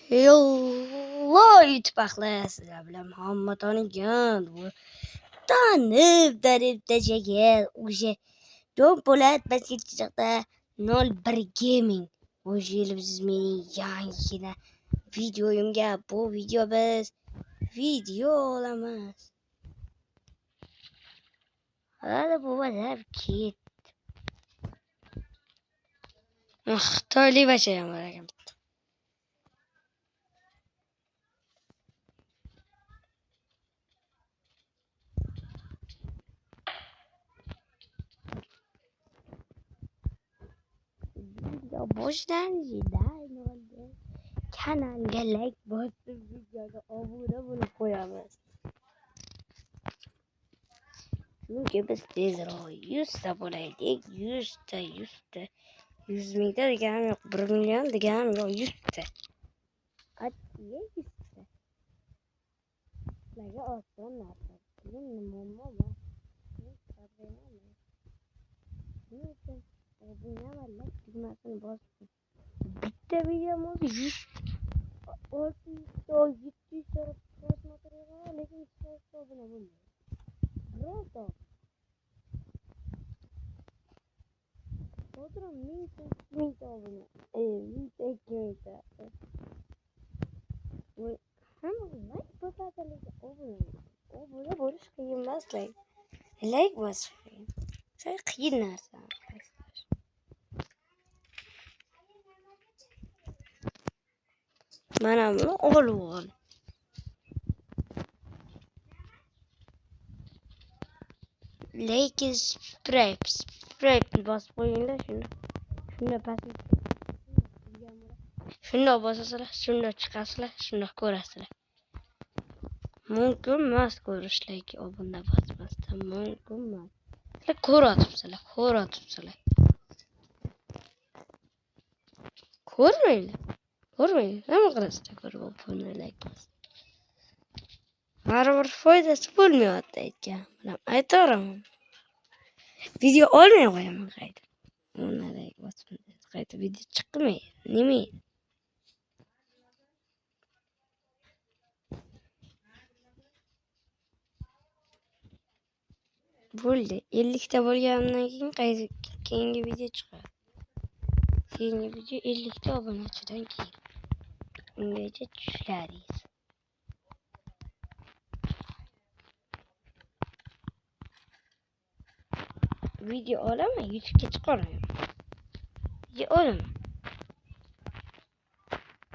Hello YouTube ahli, sizlar bilan Muhammad Onigan bu tanib tashagan o'sha Jon Po'lat bizga chiqdi 01 Gaming. O'sha yili siz mening yangigina videoyimga bu video biz video olamiz. Hali bu vazir ket. Xitoylik bashayam bor ekan. Boshlanishi kanalga like bosib videoga obuna bo'lib qo'yamiz. Chunki biz tezroq 100 ta bo'laylik. 100 ta 100 mingta deganim yo'q, 1 million deganim yo'q, 100 ta. Atga 100 ta. Sizlarga oson narsa. Nima bor? Obuna va like tugmasini bosib. Bitta videomuz 100 600 700 ta prosmotr yig'adi, lekin 100 ta obuna bo'lmaydi. Birorta Oturum 1000 ta obuna. 1000 ta 2000 ta. Voy, hamma like bosadi, lekin obuna bo'lish qiyin emas, like bosish qiyin. Sal qiyin narsa. Mana buni olib ol. Lekin Sprite bosib qo'yinglar shunda pastga. Shunda bosasizlar, shunda chiqasizlar, shunda ko'rasizlar. Mumkin emas ko'rish, lekin obuna bosmasdan mumkin emas. Sizlar ko'ratibsizlar. Ko'rmaydi. Nima qilasizlar ko'rib obuna like bos. Baribir foydasi bo'lmayapti aytgan. Bilan aytaveraman. Video olmay qo'yaman qayta. Uni like bosdim. Qayta video chiqmaydi. Nima? Bo'ldi. 50 ta bo'lgandan keyin keyingi video chiqadi. Keyingi video 50 ta obunachidan keyin. Ungacha tushlaringiz. Video olaman, YouTube'ga chiqaraman. Video olaman.